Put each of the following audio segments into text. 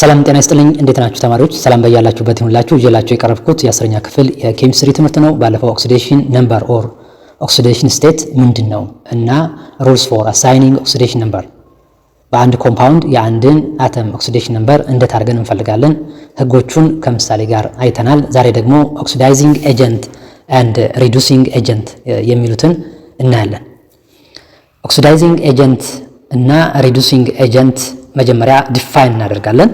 ሰላም ጤና ይስጥልኝ። እንዴት ናችሁ ተማሪዎች? ሰላም በያላችሁበት ይሁንላችሁ። ይዤላችሁ የቀረብኩት የ10ኛ ክፍል የኬሚስትሪ ትምህርት ነው። ባለፈው ኦክሲዴሽን ነምበር ኦር ኦክሲዴሽን ስቴት ምንድን ነው እና ሩልስ ፎር አሳይኒንግ ኦክሲዴሽን ነምበር፣ በአንድ ኮምፓውንድ የአንድን አተም ኦክሲዴሽን ነምበር እንዴት አድርገን እንፈልጋለን፣ ህጎቹን ከምሳሌ ጋር አይተናል። ዛሬ ደግሞ ኦክሲዳይዚንግ ኤጀንት ኤንድ ሪዱሲንግ ኤጀንት የሚሉትን እናያለን። ኦክሲዳይዚንግ ኤጀንት እና ሪዱሲንግ ኤጀንት መጀመሪያ ዲፋይን እናደርጋለን።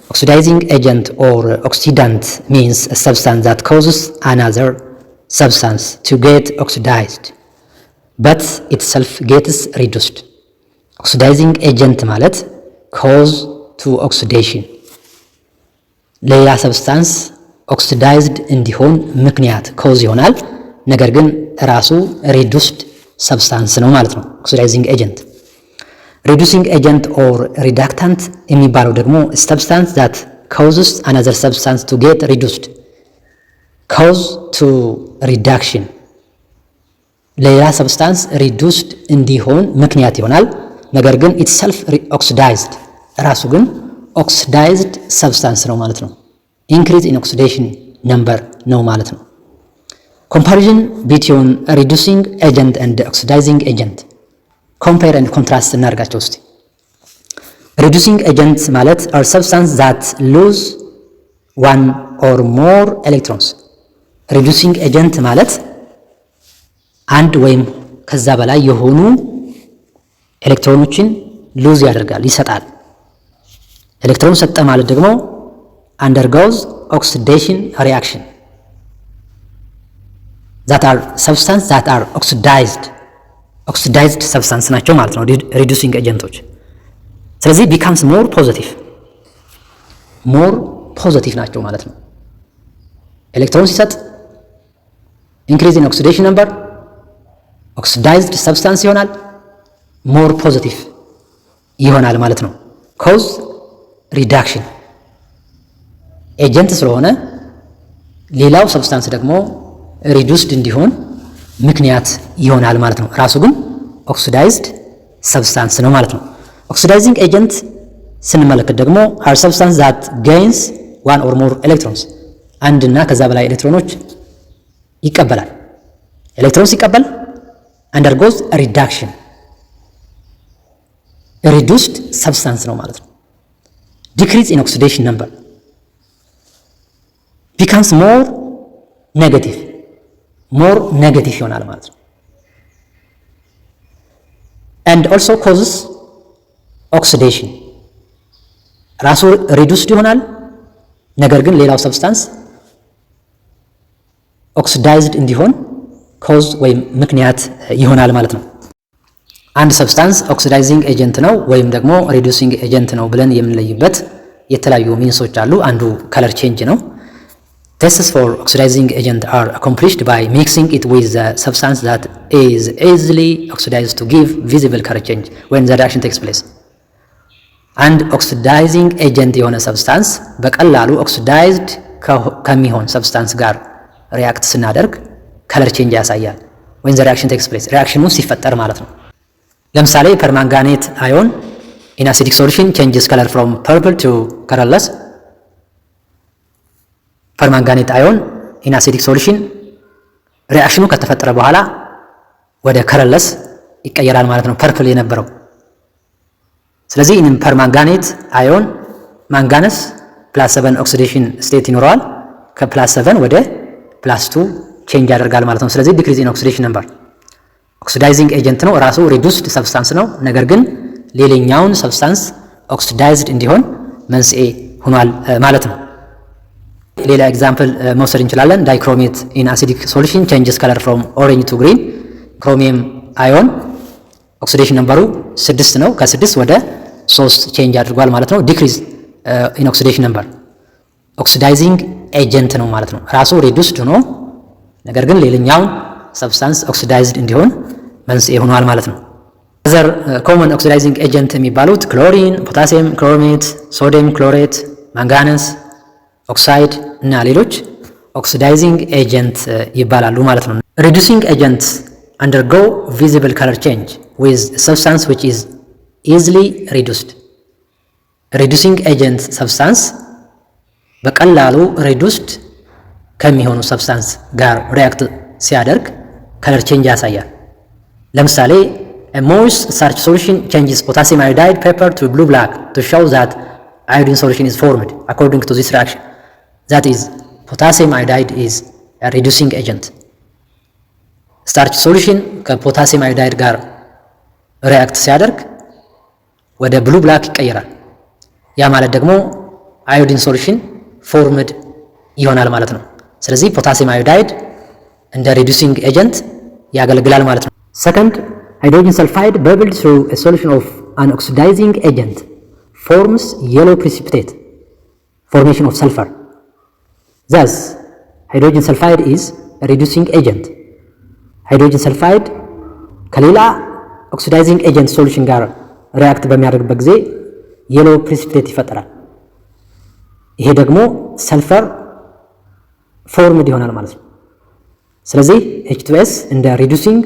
ኦክሲዳይዚንግ ኤጀንት ኦር ኦክሲዳንት ሚንስ a substance that causes another substance to get oxidized but itself gets reduced. ኦክሲዳይዚንግ ኤጀንት ማለት cause to oxidation፣ ሌላ ሰብስታንስ ኦክሲዳይዝድ እንዲሆን ምክንያት ኮዝ ይሆናል፣ ነገር ግን ራሱ ሪዱስድ ሰብስታንስ ነው ማለት ነው ኦክሲዳይዚንግ ኤጀንት። ሪዱሲንግ ኤጀንት ኦር ሪዳክታንት የሚባለው ደግሞ ሰብስታንስ ዛት ካውዝስ አናዘር ሰብስታንስ ቱ ጌት ሪዱስድ፣ ካውዝ ቱ ሪዳክሽን፣ ሌላ ሰብስታንስ ሪዱስድ እንዲሆን ምክንያት ይሆናል፣ ነገር ግን ኢትሰልፍ ኦክሲዳይዝድ፣ ራሱ ግን ኦክሲዳይዝድ ሰብስታንስ ነው ማለት ነው። ኢንክሪዝ ኢን ኦክሲዴሽን ነምበር ነው ማለት ነው። ኮምፓሪዥን ቢትዊን ሪዱሲንግ ኤጀንት ኤንድ ኦክሲዳይዚንግ ኤጀንት፣ ኮምፔር ኤንድ ኮንትራስት እናደርጋቸው እስቲ። ሪዱሲንግ ኤጀንት ማለት አር ሰብስታንስ ዛት ሉዝ ዋን ኦር ሞር ኤሌክትሮንስ። ሪዱሲንግ ኤጀንት ማለት አንድ ወይም ከዛ በላይ የሆኑ ኤሌክትሮኖችን ሉዝ ያደርጋል፣ ይሰጣል። ኤሌክትሮን ሰጠ ማለት ደግሞ አንደርጎዝ ኦክሲዴሽን ሪአክሽን ዛት አር ሰብስታንስ ዛት አር ኦክሲዳይዝድ ሰብስታንስ ናቸው ማለት ነው ሪዱሲንግ ኤጀንቶች። ስለዚህ ቢካምስ ሞር ፖዘቲቭ ናቸው ማለት ነው። ኤሌክትሮን ሲሰጥ ኢንክሪዝ ኢን ኦክሲዴሽን ነምበር ኦክሲዳይዝድ ሰብስታንስ ይሆናል፣ ሞር ፖዘቲቭ ይሆናል ማለት ነው። ኮዝ ሪዳክሽን ኤጀንት ስለሆነ ሌላው ሰብስታንስ ደግሞ ሪዱስድ እንዲሆን ምክንያት ይሆናል ማለት ነው። ራሱ ግን ኦክሲዳይዝድ ሰብስታንስ ነው ማለት ነው። ኦክሲዳይዚንግ ኤጀንት ስንመለከት ደግሞ አር ሰብስታንስ ዛት ጌይንስ ዋን ኦር ሞር ኤሌክትሮንስ፣ አንድና ከዛ በላይ ኤሌክትሮኖች ይቀበላል። ኤሌክትሮን ሲቀበል አንደርጎዝ ሪዳክሽን፣ ሪዱስድ ሰብስታንስ ነው ማለት ነው። ዲክሪዝ ኢን ኦክሲዴሽን ነምበር ቢካምስ ሞር ኔጌቲቭ ይሆናል ማለት ነው። and also causes oxidation፣ ራሱ ሪዱስድ ይሆናል፣ ነገር ግን ሌላው ሰብስታንስ ኦክሲዳይዝድ እንዲሆን ኮዝ ወይም ምክንያት ይሆናል ማለት ነው። አንድ ሰብስታንስ ኦክሲዳይዚንግ ኤጀንት ነው ወይም ደግሞ ሪዱሲንግ ኤጀንት ነው ብለን የምንለይበት የተለያዩ ሚንሶች አሉ። አንዱ ከለር ቼንጅ ነው። Tests for oxidizing agent are accomplished by mixing it with the substance that is easily oxidized to give visible color change when the reaction takes place. አንድ ኦክሲዳይዚንግ ኤጀንት የሆነ ሰብስታንስ በቀላሉ ኦክሲዳይዝድ ከሚሆን ሰብስታንስ ጋር ሪያክት ስናደርግ ከለር ቼንጅ ያሳያል when the reaction takes place፣ ሪያክሽኑ ሲፈጠር ማለት ነው። ለምሳሌ ፐርማንጋኔት አዮን in acidic solution changes color from purple to colorless። ፐርማንጋኔት አዮን ኢን አሲዲክ ሶሉሽን ሪአክሽኑ ከተፈጠረ በኋላ ወደ ከለርለስ ይቀየራል ማለት ነው፣ ፐርፕል የነበረው። ስለዚህ ኢን ፐርማንጋኔት አዮን ማንጋነስ +7 ኦክሲዴሽን ስቴት ይኖረዋል፣ ከ+7 ወደ +2 ቼንጅ ያደርጋል ማለት ነው። ስለዚህ ዲክሪዝ ኢን ኦክሲዴሽን ነምበር ኦክሲዳይዚንግ ኤጀንት ነው፣ ራሱ ሪዱስድ ሰብስታንስ ነው፣ ነገር ግን ሌላኛውን ሰብስታንስ ኦክሲዳይዝድ እንዲሆን መንስኤ ሆኗል ማለት ነው። ሌላ ኤግዛምፕል መውሰድ እንችላለን። ዳይክሮሜት ኢን አሲዲክ ሶሉሽን ቼንጅስ ከለር ፍሮም ኦሬንጅ ቱ ግሪን። ክሮሚየም አዮን ኦክሲዴሽን ነምበሩ 6 ነው፣ ከ6 ወደ 3 ቼንጅ አድርጓል ማለት ነው። ዲክሪዝ ኢን ኦክሲዴሽን ነምበር ኦክሲዳይዚንግ ኤጀንት ነው ማለት ነው። ራሱ ሪዱስድ ሆኖ ነገር ግን ሌላኛውን ሰብስታንስ ኦክሲዳይዝድ እንዲሆን መንስኤ ሆኗል ማለት ነው። ዘር ኮመን ኦክሲዳይዚንግ ኤጀንት የሚባሉት ክሎሪን፣ ፖታሲየም ክሎሬት፣ ሶዲየም ክሎሬት፣ ማንጋነስ ኦክሳይድ እና ሌሎች ኦክሲዳይዚንግ ኤጀንት ይባላሉ ማለት ነው። ሪዱሲንግ ኤጀንት undergo visible color change with substance which is easily reduced። ሪዱሲንግ ኤጀንት ሰብስታንስ በቀላሉ ሪዱስድ ከሚሆኑ ሰብስታንስ ጋር ሪያክት ሲያደርግ ከለር ቼንጅ ያሳያል። ለምሳሌ a moist starch solution changes potassium iodide paper to blue black to show that iodine solution is formed according to this reaction. That is, potassium iodide is a reducing agent. starch solution ከፖታሲየም አዮዳይድ ጋር ሪያክት ሲያደርግ ወደ ብሉ ብላክ ይቀየራል። ያ ማለት ደግሞ አዮዲን ሶሉሽን ፎርምድ ይሆናል ማለት ነው። ስለዚህ ፖታሲየም አዮዳይድ እንደ ሪዱሲንግ ኤጀንት ያገለግላል ማለት ነው። ሰከንድ hydrogen sulfide bubbled through a solution of an oxidizing agent forms yellow precipitate formation of sulfur. Thus, hydrogen sulfide is a reducing agent. hydrogen sulfide ከሌላ oxidizing agent solution ጋር ሪያክት በሚያደርግበት ጊዜ yellow precipitate ይፈጠራል። ይሄ ደግሞ ሰልፈር ፎርምድ ይሆናል ማለት ነው። ስለዚህ H2S እንደ reducing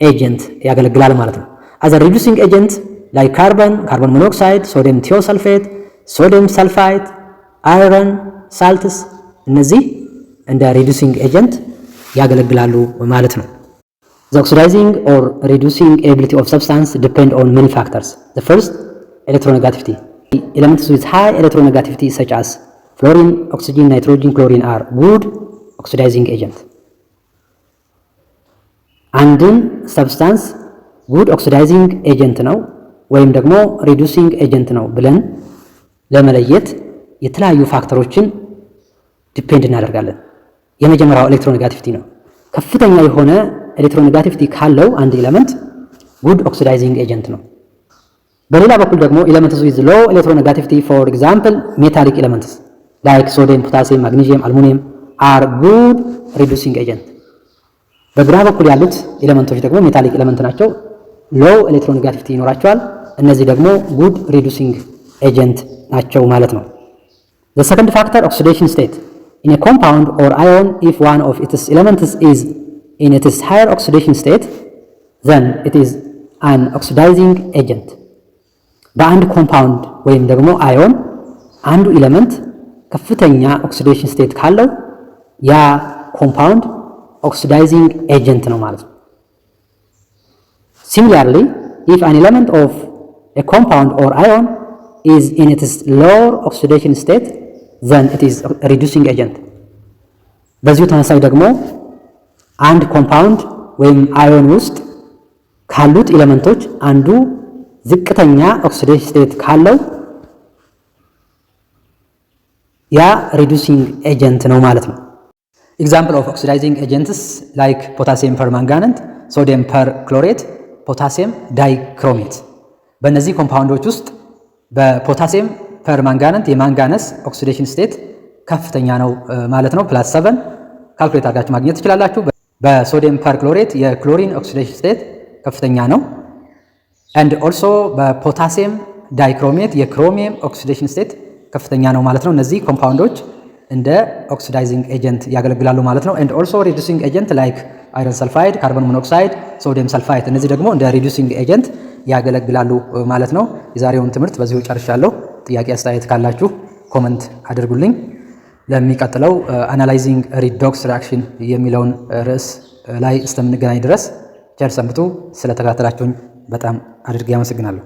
ኤጀንት ያገለግላል ማለት ነው። as a reducing agent like carbon monoxide, sodium thiosulfate, sodium sulfite, iron salts እነዚህ እንደ reducing agent ያገለግላሉ ማለት ነው። the oxidizing or reducing ability of substance depend on many factors. The first, electronegativity. Elements with high electronegativity such as fluorine, oxygen, nitrogen, chlorine are good oxidizing agent. አንድን ሰብስታንስ ጉድ ኦክሲዳይዚንግ ኤጀንት ነው ወይም ደግሞ ሪዱሲንግ ኤጀንት ነው ብለን ለመለየት የተለያዩ ፋክተሮችን ዲፔንድ እናደርጋለን። የመጀመሪያው ኤሌክትሮኔጋቲቪቲ ነው። ከፍተኛ የሆነ ኤሌክትሮኔጋቲቪቲ ካለው አንድ ኤሌመንት ጉድ ኦክሲዳይዚንግ ኤጀንት ነው። በሌላ በኩል ደግሞ ኤሌመንትስ ዊዝ ሎ ኤሌክትሮኔጋቲቪቲ ፎር ኤግዛምፕል ሜታሊክ ኤሌመንትስ ላይክ ሶዲየም፣ ፖታሲየም፣ ማግኒዚየም፣ አልሙኒየም አር ጉድ ሪዱሲንግ ኤጀንት። በግራ በኩል ያሉት ኤሌመንቶች ደግሞ ሜታሊክ ኤሌመንት ናቸው። ሎው ኤሌክትሮኔጋቲቪቲ ይኖራቸዋል። እነዚህ ደግሞ ጉድ ሪዱሲንግ ኤጀንት ናቸው ማለት ነው። the second factor, oxidation state. in a compound or ion, if one of its elements is in its higher oxidation state, then it is an oxidizing agent. በአንድ ኮምፓውንድ ወይም ደግሞ አዮን አንዱ ኤሌመንት ከፍተኛ ኦክሲዴሽን ስቴት ካለው ያ ኮምፓውንድ oxidizing agent ነው ማለት ነው። Similarly, if an element of a compound or ion is in its lower oxidation state, then it is a reducing agent. በዚሁ ተመሳሳይ ደግሞ አንድ ኮምፓውንድ ወይም አዮን ውስጥ ካሉት ኤሌመንቶች አንዱ ዝቅተኛ ኦክሲዴሽን ስቴት ካለው ያ reducing agent ነው ማለት ነው። Example of oxidizing agents like potassium permanganate, sodium perchlorate, potassium dichromate. በእነዚህ ኮምፓውንዶች ውስጥ በፖታሲየም ፐርማንጋነንት የማንጋነስ ኦክሲዴሽን ስቴት ከፍተኛ ነው ማለት ነው። +7 ካልኩሌት አድርጋችሁ ማግኘት ትችላላችሁ። በሶዲየም ፐርክሎሬት የክሎሪን ኦክሲዴሽን ስቴት ከፍተኛ ነው። and also በፖታሲየም ዳይክሮሜት የክሮሚየም ኦክሲዴሽን ስቴት ከፍተኛ ነው ማለት ነው። እነዚህ ኮምፓውንዶች እንደ ኦክሲዳይዚንግ ኤጀንት ያገለግላሉ ማለት ነው። and also reducing agent like iron sulfide, carbon monoxide, sodium sulfite እነዚህ ደግሞ እንደ reducing agent ያገለግላሉ ማለት ነው። የዛሬውን ትምህርት በዚሁ ጨርሻለሁ። ጥያቄ አስተያየት ካላችሁ ኮመንት አድርጉልኝ። ለሚቀጥለው analyzing redox reaction የሚለውን ርዕስ ላይ እስከምንገናኝ ድረስ ቸር ሰንብቱ። ስለተከታተላችሁኝ በጣም አድርጌ አመሰግናለሁ።